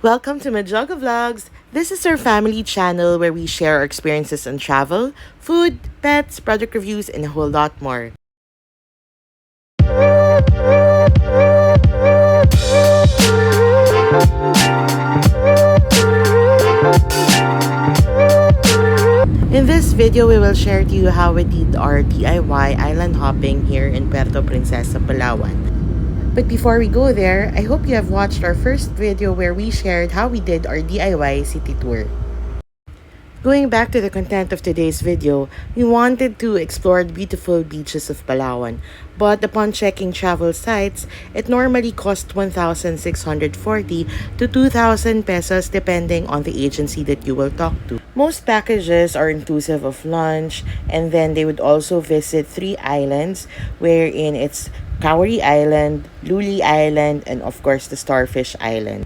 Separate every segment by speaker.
Speaker 1: Welcome to Majoga Vlogs. This is our family channel where we share our experiences on travel, food, pets, product reviews, and a whole lot more. In this video, we will share to you how we did our DIY island hopping here in Puerto Princesa, Palawan. But before we go there, I hope you have watched our first video where we shared how we did our DIY city tour. Going back to the content of today's video, we wanted to explore the beautiful beaches of Palawan. But upon checking travel sites, it normally costs 1,640 to 2,000 pesos depending on the agency that you will talk to. Most packages are inclusive of lunch, and then they would also visit 3 islands wherein it's Cowrie Island, Luli Island, and of course the Starfish Island.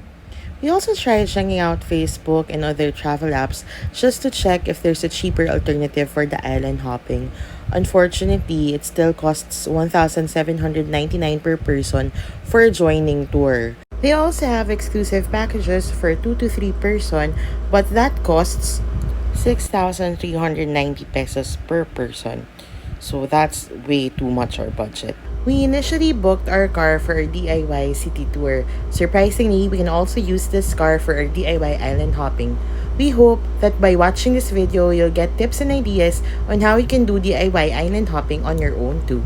Speaker 1: We also tried checking out Facebook and other travel apps just to check if there's a cheaper alternative for the island hopping. Unfortunately, it still costs 1,799 per person for a joining tour. They also have exclusive packages for 2 to 3 person, but that costs 6,390 pesos per person. So that's way too much our budget. We initially booked our car for our DIY city tour. Surprisingly, we can also use this car for our DIY island hopping. We hope that by watching this video, you'll get tips and ideas on how you can do DIY island hopping on your own too.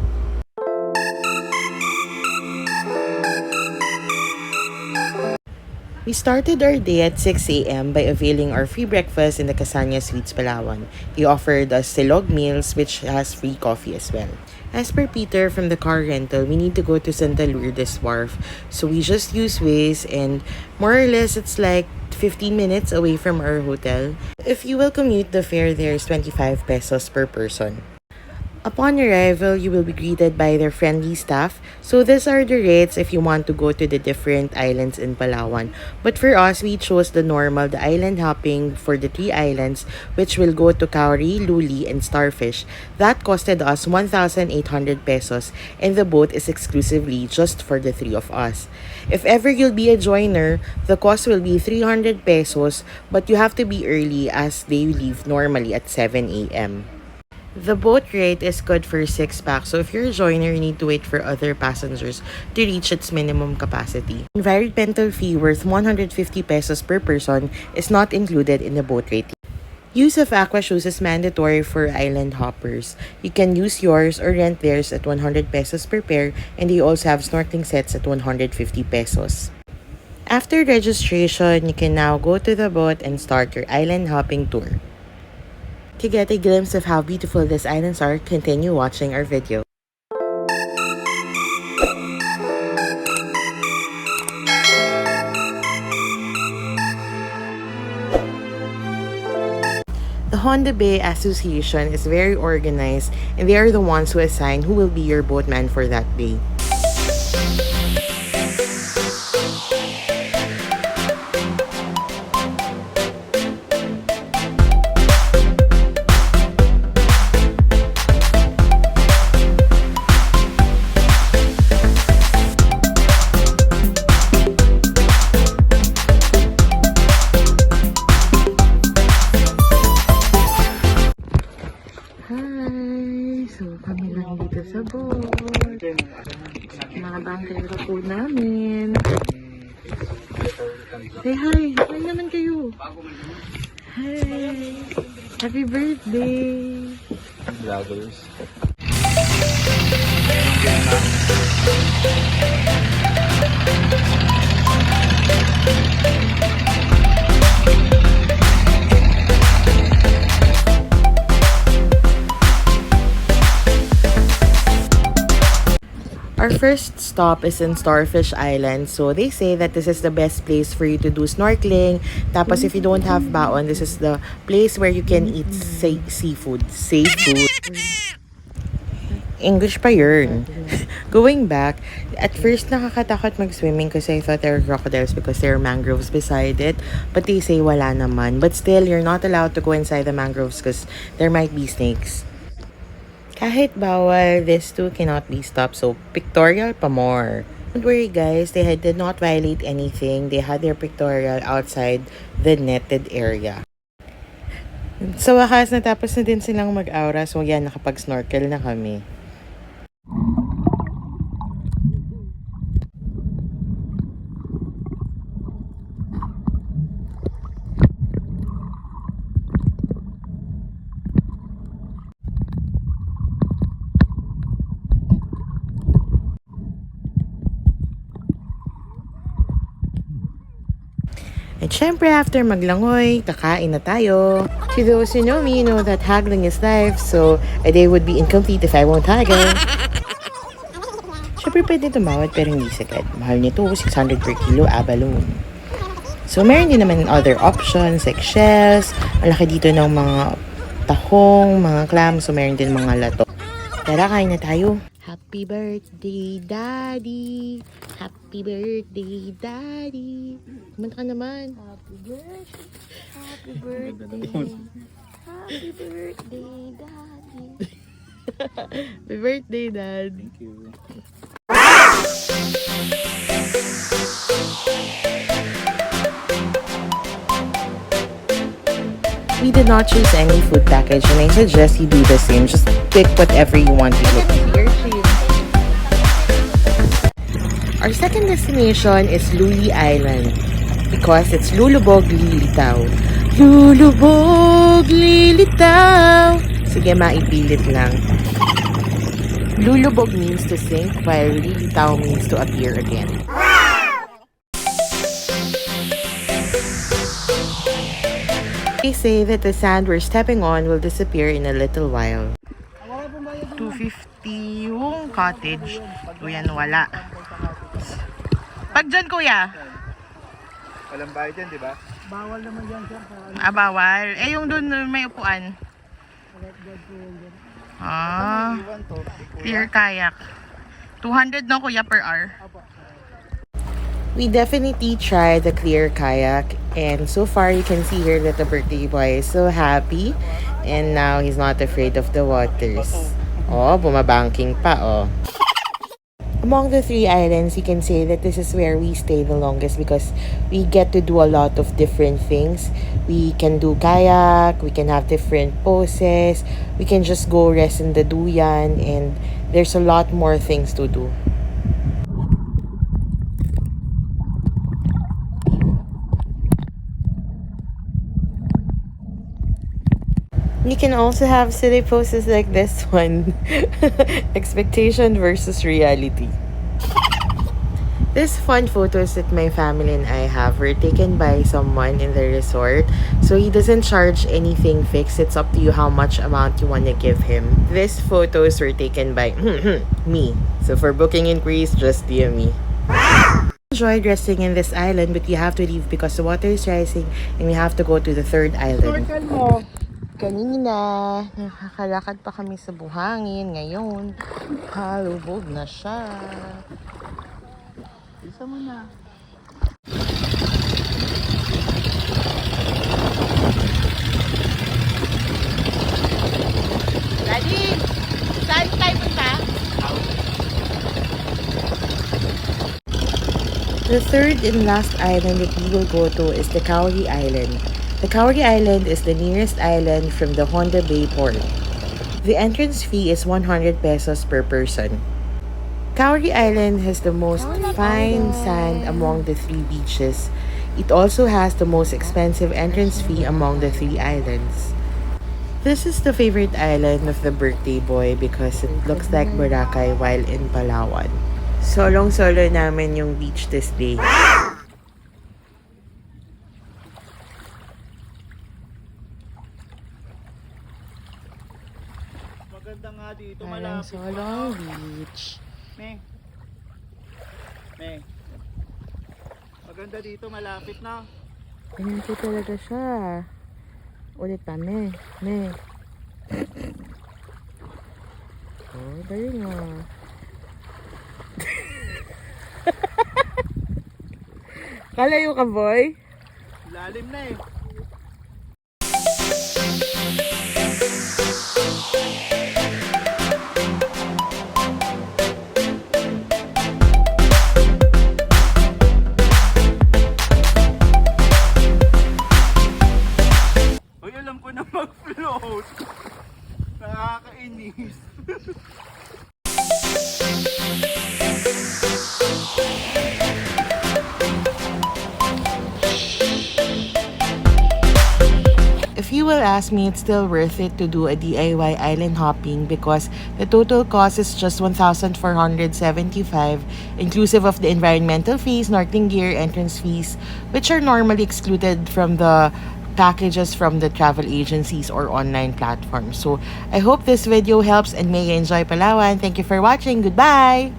Speaker 1: We started our day at 6 a.m. by availing our free breakfast in the Casanya Suites Palawan. They offered us silog meals which has free coffee as well. As per Peter from the car rental, we need to go to Santa Lourdes Wharf. So we just use Waze and more or less it's like 15 minutes away from our hotel. If you will commute, the fare there is 25 pesos per person. Upon arrival, you will be greeted by their friendly staff. So these are the rates if you want to go to the different islands in Palawan. But for us, we chose the normal, the island hopping for the 3 islands, which will go to Cowrie, Luli, and Starfish. That costed us 1,800 pesos, and the boat is exclusively just for the 3 of us. If ever you'll be a joiner, the cost will be 300 pesos, but you have to be early as they leave normally at 7 a.m. The boat rate is good for 6 packs, so if you're a joiner, you need to wait for other passengers to reach its minimum capacity. Environmental fee worth 150 pesos per person is not included in the boat rate. Use of aqua shoes is mandatory for island hoppers. You can use yours or rent theirs at 100 pesos per pair, and they also have snorkeling sets at 150 pesos. After registration, you can now go to the boat and start your island hopping tour. To get a glimpse of how beautiful these islands are, continue watching our video. The Honday Bay Association is very organized, and they are the ones who assign who will be your boatman for that day. So, kami lang dito sa boat. Mga bangkero po namin. Say hi! Hi naman kayo! Hi! Happy birthday!
Speaker 2: Vloggers.
Speaker 1: Our first stop is in Starfish Island. So they say that this is the best place for you to do snorkeling. Tapos if you don't have baon, this is the place where you can eat seafood. Seafood. English pa yun. Going back, at first nakakatakot mag-swimming kasi I thought there were crocodiles because there are mangroves beside it. But they say wala naman. But still, you're not allowed to go inside the mangroves because there might be snakes. Kahit bawal, this too cannot be stopped. So, pictorial pa more. Don't worry guys, they did not violate anything. They had their pictorial outside the netted area. Sa wakas, natapos na din silang mag-aura. So yan, nakapag-snorkel na kami. At syempre, after maglangoy, kakain na tayo. To those who know me, know that haggling is life, so a day would be incomplete if I won't haggle. Syempre, pwede tumawad pero hindi sagad. Mahal nito, 600 per kilo, abalone. So, meron din naman other options like shells. Ang laki dito ng mga tahong, mga clams, so meron din mga lato. Tara, kain na tayo. Happy birthday, Daddy! Happy birthday, Daddy! Kumanta ka naman. Happy birthday. Happy birthday. Happy birthday, Daddy. Happy birthday, Dad.
Speaker 2: Thank you.
Speaker 1: We did not choose any food package and I suggest you do the same. Just pick whatever you want to eat. Our second destination is Luli Island because it's lulubog lilitaw. Lulubog lilitaw. Sige, maipilit lang. Lulubog means to sink while lilitaw means to appear again. They say that the sand we're stepping on will disappear in a little while. 250 yung cottage. Kuya, wala. Pag dyan, kuya.
Speaker 2: Walang bayad dyan, di ba?
Speaker 3: Bawal naman dyan, sir.
Speaker 1: Bawal. Eh, yung doon may upuan. Clear kayak. 200 no, kuya, per hour. We definitely tried the clear kayak. And so far, you can see here that the birthday boy is so happy. And now, he's not afraid of the waters. Oh, bumabanking pa, oh. Among the 3 islands, you can say that this is where we stay the longest because we get to do a lot of different things. We can do kayak, we can have different poses, we can just go rest in the duyan, and there's a lot more things to do. You can also have silly poses like this one. Expectation versus reality. These fun photos that my family and I have were taken by someone in the resort. So he doesn't charge anything fixed. It's up to you how much amount you want to give him. These photos were taken by me. So for booking inquiries, just DM me. Enjoyed resting in this island, but you have to leave because the water is rising and we have to go to the 3rd island. Kanina, nakakalakad pa kami sa buhangin. Ngayon, halubog na siya.
Speaker 3: Isa mo na.
Speaker 1: Daddy, saan tayo punta? The 3rd and last island that we will go to is the Cowrie Island. The Cowrie Island is the nearest island from the Honday Bay port. The entrance fee is 100 pesos per person. Cowrie Island has the most fine sand among the 3 beaches. It also has the most expensive entrance fee among the 3 islands. This is the favorite island of the birthday boy because it looks like Boracay while in Palawan. Solong-solo namin yung beach this day.
Speaker 2: Maganda nga dito,
Speaker 1: Parang
Speaker 2: malapit.
Speaker 1: Solong Beach.
Speaker 2: Maganda dito, malapit na.
Speaker 1: Ganyan po talaga siya. Ulit pa, me. Oh, dali nga. Kalayo ka, boy?
Speaker 2: Lalim na eh.
Speaker 1: If you will ask me, it's still worth it to do a DIY island hopping because the total cost is just 1,475, inclusive of the environmental fees, snorkeling gear, entrance fees, which are normally excluded from the packages from the travel agencies or online platforms. So I hope this video helps and may you enjoy Palawan. Thank you for watching. Goodbye!